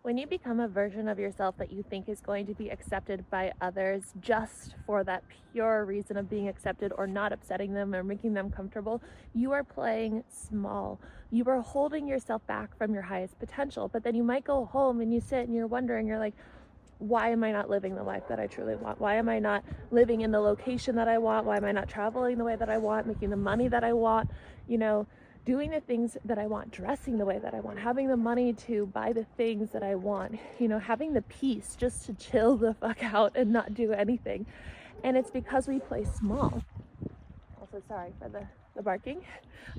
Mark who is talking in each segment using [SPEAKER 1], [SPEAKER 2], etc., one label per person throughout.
[SPEAKER 1] When you become a version of yourself that you think is going to be accepted by others just for that pure reason of being accepted or not upsetting them or making them comfortable, you are playing small. You are holding yourself back from your highest potential. But then you might go home and you sit and you're wondering, you're like, why am I not living the life that I truly want? Why am I not living in the location that I want? Why am I not traveling the way that I want, making the money that I want, doing the things that I want, dressing the way that I want, having the money to buy the things that I want, having the peace just to chill the fuck out and not do anything. And it's because we play small. Also, sorry for the barking.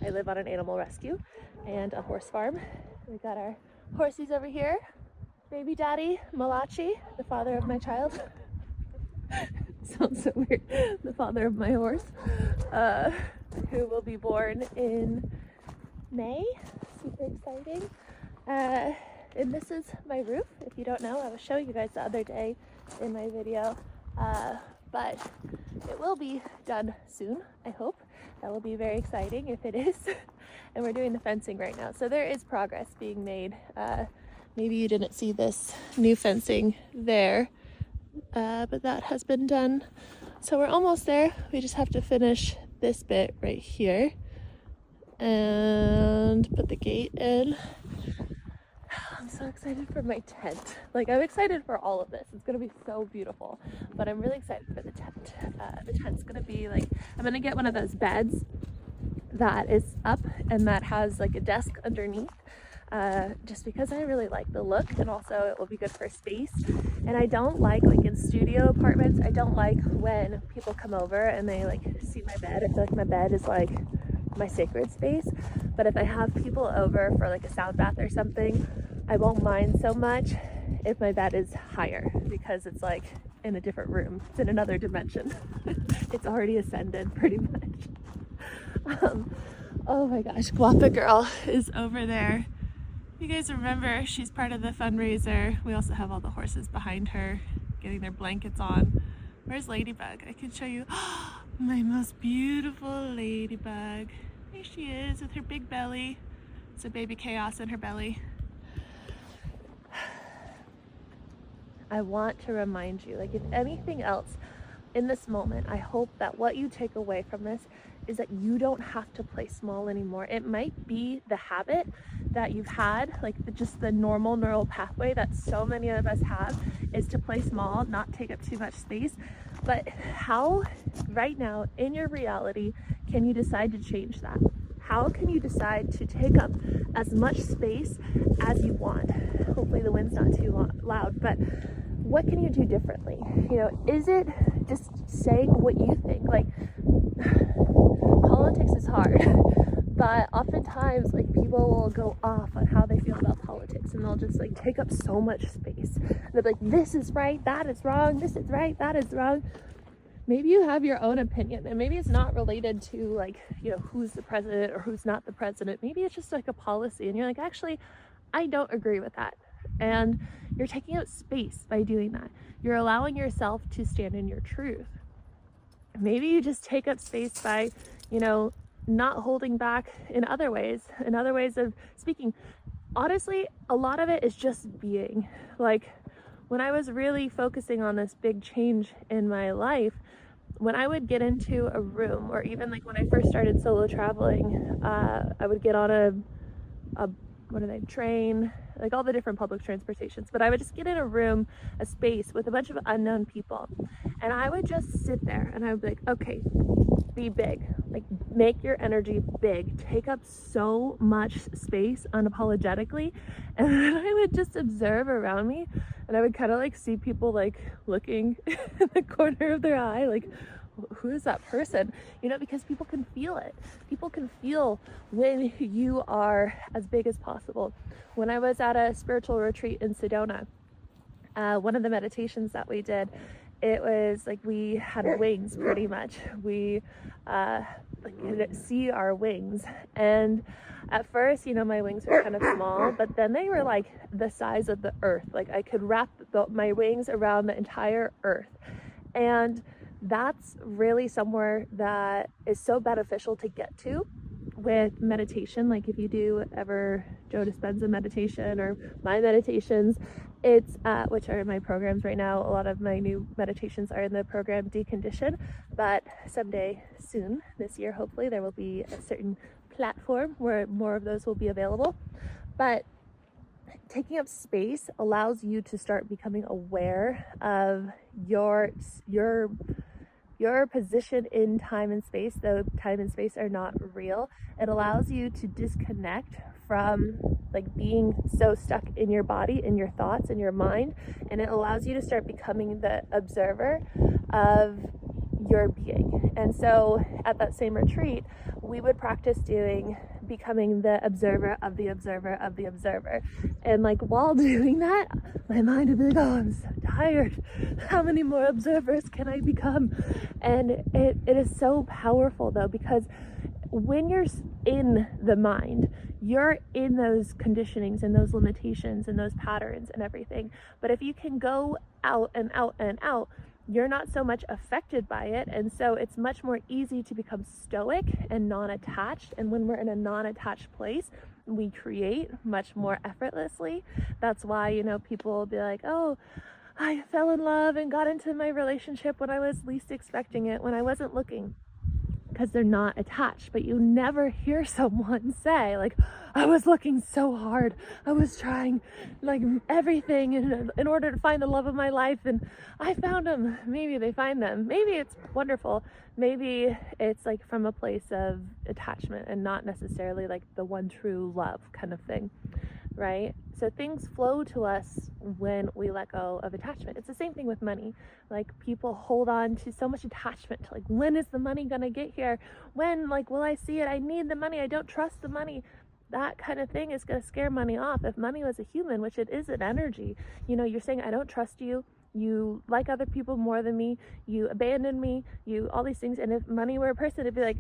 [SPEAKER 1] I live on an animal rescue and a horse farm. We got our horsies over here. Baby daddy, Malachi, the father of my child. Sounds so weird. The father of my horse, who will be born in May. Super exciting. And this is my roof. If you don't know, I was showing you guys the other day in my video. But it will be done soon, I hope. That will be very exciting if it is. And we're doing the fencing right now. So there is progress being made. Maybe you didn't see this new fencing there, but that has been done. So we're almost there. We just have to finish this bit right here and put the gate in. I'm so excited for my tent. Like, I'm excited for all of this. It's gonna be so beautiful, but I'm really excited for the tent. The tent's gonna be like, I'm gonna get one of those beds that is up and that has like a desk underneath. Just because I really like the look, and also it will be good for space. And I don't like in studio apartments, I don't like when people come over and they like see my bed. I feel like my bed is like my sacred space. But if I have people over for like a sound bath or something, I won't mind so much if my bed is higher, because it's like in a different room. It's in another dimension. It's already ascended pretty much. Oh my gosh, Guapa Girl is over there. You guys remember, she's part of the fundraiser. We also have all the horses behind her getting their blankets on. Where's Ladybug? I can show you. My most beautiful Ladybug. There she is with her big belly. It's a baby chaos in her belly. I want to remind you, like, if anything else in this moment, I hope that what you take away from this is that you don't have to play small anymore. It might be the habit that you've had, like just the normal neural pathway that so many of us have, is to play small, not take up too much space. But how, right now, in your reality, can you decide to change that? How can you decide to take up as much space as you want? Hopefully the wind's not too loud, but what can you do differently? Is it just saying what you think? Like, politics is hard, but oftentimes people will go off on how they feel about politics, and they'll just take up so much space. They're like, this is right, that is wrong, this is right, that is wrong. Maybe you have your own opinion, and maybe it's not related to who's the president or who's not the president. Maybe it's just like a policy, and you're like, actually, I don't agree with that. And you're taking up space by doing that. You're allowing yourself to stand in your truth. Maybe you just take up space by, not holding back in other ways of speaking. Honestly, a lot of it is just being. Like, when I was really focusing on this big change in my life, when I would get into a room, or even when I first started solo traveling, I would get on a train, all the different public transportations, but I would just get in a room, a space with a bunch of unknown people, and I would just sit there and I would be like, okay, be big, make your energy big, take up so much space unapologetically. And then I would just observe around me, and I would kind of see people looking in the corner of their eye, who is that person? Because people can feel it. People can feel when you are as big as possible. When I was at a spiritual retreat in Sedona, one of the meditations that we did, it was we had wings pretty much. We could see our wings. And at first, my wings were kind of small, but then they were the size of the earth. I could wrap my wings around the entire earth. And that's really somewhere that is so beneficial to get to with meditation, like if you do ever Joe Dispenza meditation or my meditations, it's which are in my programs right now. A lot of my new meditations are in the program Decondition, but someday soon this year, hopefully, there will be a certain platform where more of those will be available. But taking up space allows you to start becoming aware of your position in time and space, though time and space are not real. It allows you to disconnect from like being so stuck in your body, in your thoughts, in your mind, and it allows you to start becoming the observer of your being. And so at that same retreat, we would practice becoming the observer of the observer of the observer. And like while doing that, my mind would be like, oh, I'm so tired. How many more observers can I become? And it is so powerful though, because when you're in the mind, you're in those conditionings and those limitations and those patterns and everything. But if you can go out and out and out, you're not so much affected by it. And so it's much more easy to become stoic and non-attached. And when we're in a non-attached place, we create much more effortlessly. That's why, you know, people will be like, oh, I fell in love and got into my relationship when I was least expecting it, when I wasn't looking, because they're not attached. But you never hear someone say like, I was looking so hard, I was trying like everything in order to find the love of my life, and I found them. Maybe they find them, maybe it's wonderful, maybe it's like from a place of attachment and not necessarily like the one true love kind of thing, right? So things flow to us when we let go of attachment. It's the same thing with money. Like people hold on to so much attachment to like, when is the money gonna get here? When, like, will I see it? I need the money. I don't trust the money. That kind of thing is gonna scare money off. If money was a human, which it is an energy, you know, you're saying, I don't trust you. You like other people more than me. You abandoned me. You, all these things. And if money were a person, it'd be like,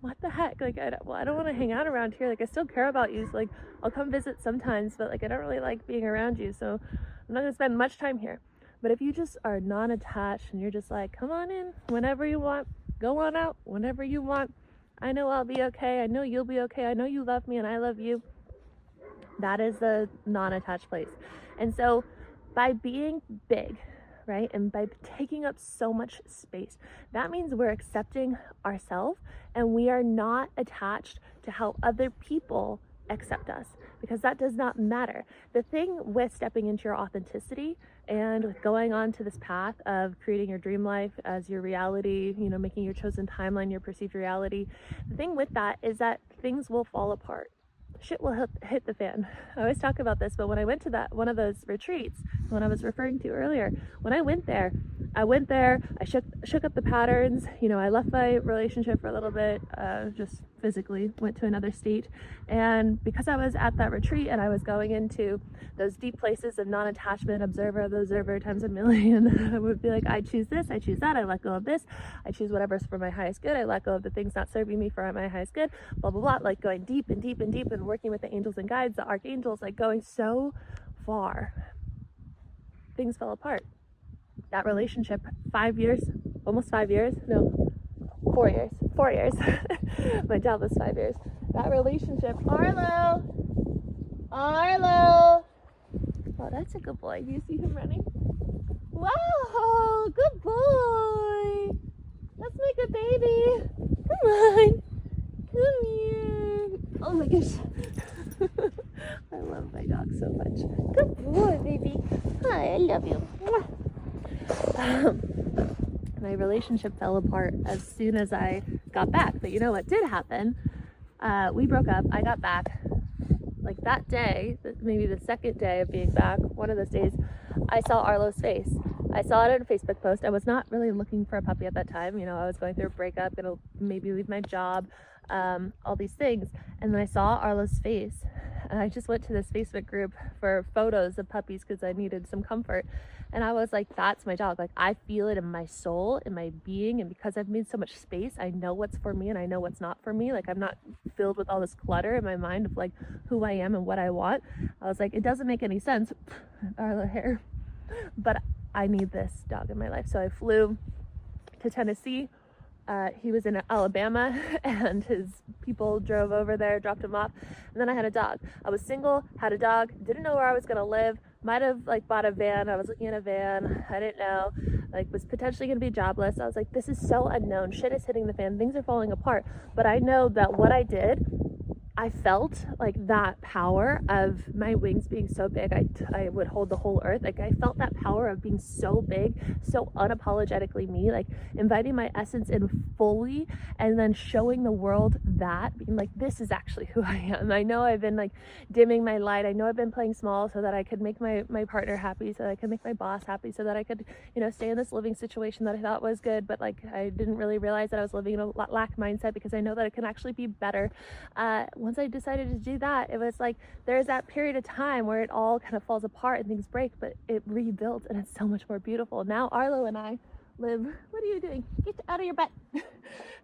[SPEAKER 1] what the heck? Like, I don't want to hang out around here. Like, I still care about you. So, like, I'll come visit sometimes, but like, I don't really like being around you. So I'm not gonna spend much time here. But if you just are non-attached and you're just like, come on in whenever you want, go on out whenever you want. I know I'll be okay. I know you'll be okay. I know you love me and I love you. That is the non-attached place. And so by being big, right, and by taking up so much space, that means we're accepting ourselves and we are not attached to how other people accept us, because that does not matter. The thing with stepping into your authenticity and with going on to this path of creating your dream life as your reality, you know, making your chosen timeline your perceived reality, the thing with that is that things will fall apart. Shit will hit the fan. I always talk about this, but when I went to that one of those retreats, when I was referring to earlier, when I went there, I shook up the patterns. You know, I left my relationship for a little bit, just physically went to another state. And because I was at that retreat and I was going into those deep places of non-attachment, observer, the observer times a million, I would be like, I choose this, I choose that, I let go of this, I choose whatever's for my highest good, I let go of the things not serving me for my highest good, blah, blah, blah, like going deep and deep and deep and working with the angels and guides, the archangels, like going so far. Things fell apart. That relationship, 5 years, almost 5 years, no, 4 years, 4 years. My job was 5 years. That relationship, Arlo. Oh, that's a good boy. Do you see him running? Wow, good boy. That's my good baby. Come on, come here. Oh my gosh. I love my dog so much. Good boy, baby. Hi, I love you. My relationship fell apart as soon as I got back. But you know what did happen? We broke up. I got back. Like that day, maybe the second day of being back, one of those days, I saw Arlo's face. I saw it in a Facebook post. I was not really looking for a puppy at that time. You know, I was going through a breakup, gonna maybe leave my job, all these things. And then I saw Arlo's face. And I just went to this Facebook group for photos of puppies because I needed some comfort. And I was like, that's my dog. Like, I feel it in my soul, in my being. And because I've made so much space, I know what's for me and I know what's not for me. Like, I'm not filled with all this clutter in my mind of like who I am and what I want. I was like, it doesn't make any sense, Arlo hair, but I need this dog in my life. So I flew to Tennessee, He was in Alabama and his people drove over there, dropped him off. And then I had a dog. I was single, had a dog, didn't know where I was going to live. Might have like bought a van. I was looking at a van. I didn't know, like was potentially going to be jobless. I was like, this is so unknown. Shit is hitting the fan. Things are falling apart. But I know that what I did, I felt like that power of my wings being so big, I would hold the whole earth. Like I felt that power of being so big, so unapologetically me, like inviting my essence in fully and then showing the world that, being like, this is actually who I am. I know I've been like dimming my light. I know I've been playing small so that I could make my partner happy, so that I could make my boss happy, so that I could, you know, stay in this living situation that I thought was good, but like I didn't really realize that I was living in a lack mindset, because I know that it can actually be better. Once I decided to do that, it was like there's that period of time where it all kind of falls apart and things break, but it rebuilds and it's so much more beautiful. Now Arlo and I live, what are you doing? Get out of your bed.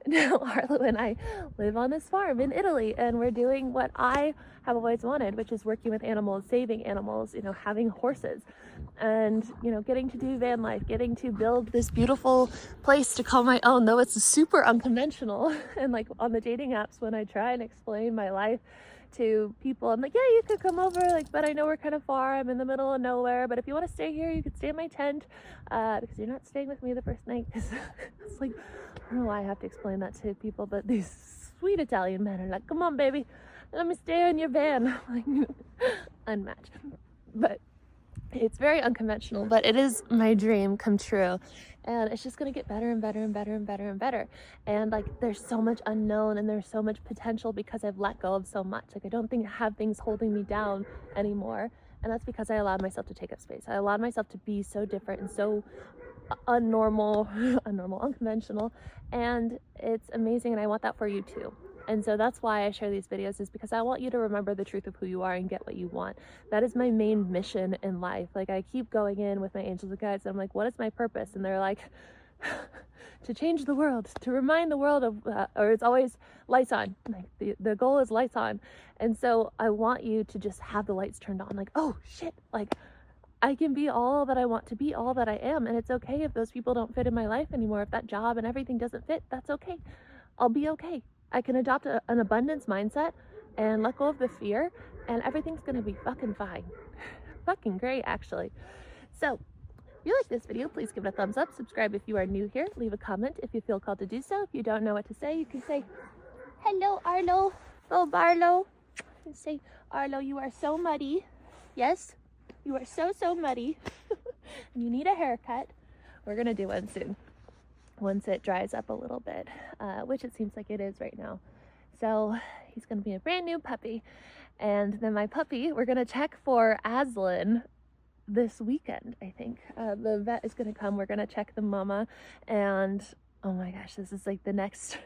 [SPEAKER 1] Now Arlo and I live on this farm in Italy, and we're doing what I have always wanted, which is working with animals, saving animals, you know, having horses, and, you know, getting to do van life, getting to build this beautiful place to call my own, though it's super unconventional. And like on the dating apps, when I try and explain my life to people, I'm like, yeah, you could come over, like, but I know we're kind of far, I'm in the middle of nowhere, but if you want to stay here, you could stay in my tent, because you're not staying with me the first night. Because it's like, I don't know why I have to explain that to people, but these sweet Italian men are like, come on baby, let me stay in your van. Like, unmatched. But it's very unconventional, but it is my dream come true, and it's just going to get better and better and better and better and better. And like there's so much unknown and there's so much potential because I've let go of so much. Like I don't think I have things holding me down anymore, and that's because I allowed myself to take up space. I allowed myself to be so different and so unconventional, and it's amazing, and I want that for you too. And so that's why I share these videos, is because I want you to remember the truth of who you are and get what you want. That is my main mission in life. Like I keep going in with my angels and guides, and I'm like, what is my purpose? And they're like, to change the world, to remind the world of, or it's always lights on. Like the goal is lights on. And so I want you to just have the lights turned on. Like, oh shit, like I can be all that I want to be, all that I am. And it's okay if those people don't fit in my life anymore. If that job and everything doesn't fit, that's okay. I'll be okay. I can adopt an abundance mindset and let go of the fear, and everything's gonna be fucking fine. Fucking great, actually. So if you like this video, please give it a thumbs up. Subscribe if you are new here. Leave a comment if you feel called to do so. If you don't know what to say, you can say, hello, Arlo. Oh, Barlo. You say, Arlo, you are so muddy. Yes, you are so muddy. And you need a haircut. We're gonna do one soon, once it dries up a little bit, which it seems like it is right now. So he's gonna be a brand new puppy. And then my puppy, we're gonna check for Aslan this weekend, I think. The vet is gonna come, we're gonna check the mama, and oh my gosh, this is like the next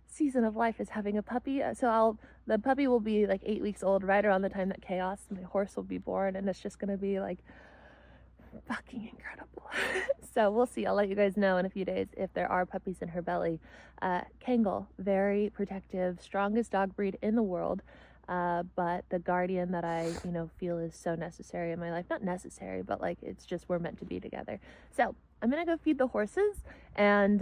[SPEAKER 1] season of life, is having a puppy. So the puppy will be like 8 weeks old right around the time that Chaos, my horse, will be born, and it's just gonna be like fucking incredible. So we'll see. I'll let you guys know in a few days if there are puppies in her belly. Kangal, very protective, strongest dog breed in the world, but the guardian that I, you know, feel is so necessary in my life. Not necessary, but like it's just we're meant to be together. So I'm gonna go feed the horses and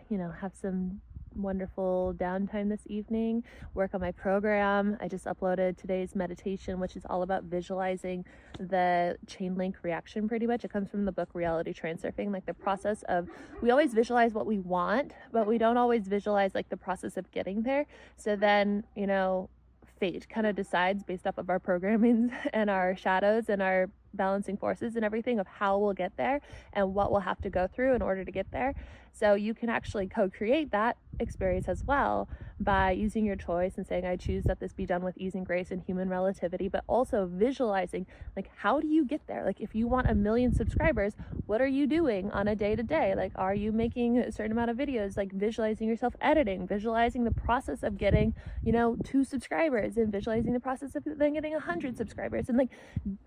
[SPEAKER 1] you know, have some wonderful downtime this evening, work on my program. I just uploaded today's meditation, which is all about visualizing the chain link reaction. Pretty much it comes from the book Reality Transurfing, like the process of, we always visualize what we want, but we don't always visualize like the process of getting there. So then, you know, fate kind of decides based off of our programming and our shadows and our balancing forces and everything of how we'll get there and what we'll have to go through in order to get there. So you can actually co-create that experience as well by using your choice and saying, I choose that this be done with ease and grace and human relativity, but also visualizing, like, how do you get there? Like, if you want 1 million subscribers, what are you doing on a day-to-day? Like, are you making a certain amount of videos, like visualizing yourself editing, visualizing the process of getting, you know, 2 subscribers, and visualizing the process of then getting 100 subscribers, and like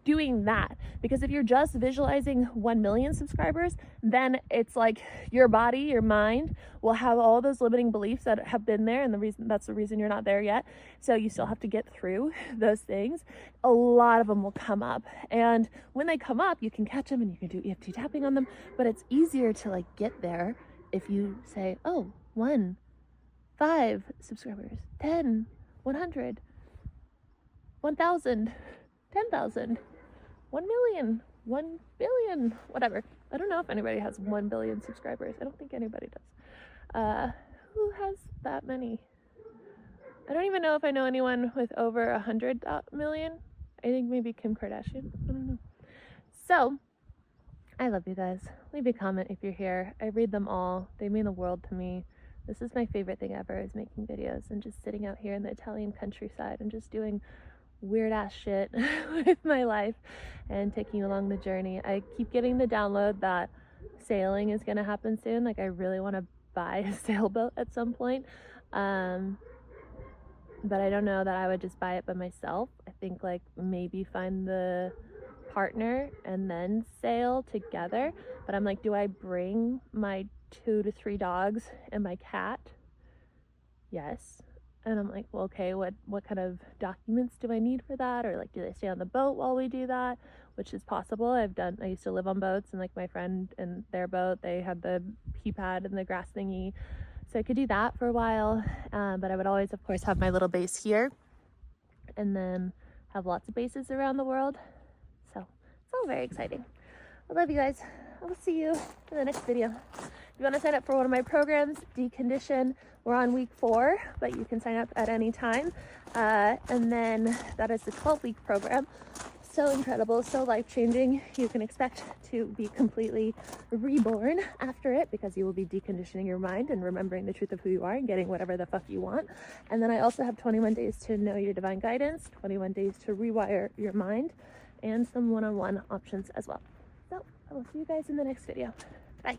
[SPEAKER 1] doing that. Because if you're just visualizing 1 million subscribers, then it's like your body, your mind will have all those limiting beliefs that have been there, and that's the reason you're not there yet. So you still have to get through those things. A lot of them will come up, and when they come up, you can catch them and you can do EFT tapping on them, but it's easier to like get there if you say, oh, 1, 5 subscribers, 10, 100, 1,000, 10,000, 1 million, 1 billion, whatever. I don't know if anybody has 1 billion subscribers. I don't think anybody does. Who has that many? I don't even know if I know anyone with over 100 million. I think maybe Kim Kardashian. I don't know. So, I love you guys. Leave a comment if you're here. I read them all. They mean the world to me. This is my favorite thing ever, is making videos and just sitting out here in the Italian countryside and just doing weird ass shit with my life and taking you along the journey. I keep getting the download that sailing is going to happen soon. Like, I really want to buy a sailboat at some point. But I don't know that I would just buy it by myself. I think like maybe find the partner and then sail together. But I'm like, do I bring my 2 to 3 dogs and my cat? Yes. And I'm like, well, okay, what kind of documents do I need for that? Or like, do they stay on the boat while we do that? Which is possible. I used to live on boats, and like my friend and their boat, they had the pea pad and the grass thingy. So I could do that for a while, but I would always, of course, have my little base here and then have lots of bases around the world. So it's all very exciting. I love you guys. I will see you in the next video. If you want to sign up for one of my programs, Decondition, we're on week 4, but you can sign up at any time. And then that is the 12-week program. So incredible, so life-changing. You can expect to be completely reborn after it, because you will be deconditioning your mind and remembering the truth of who you are and getting whatever the fuck you want. And then I also have 21 days to know your divine guidance, 21 days to rewire your mind, and some one-on-one options as well. So I will see you guys in the next video. Bye.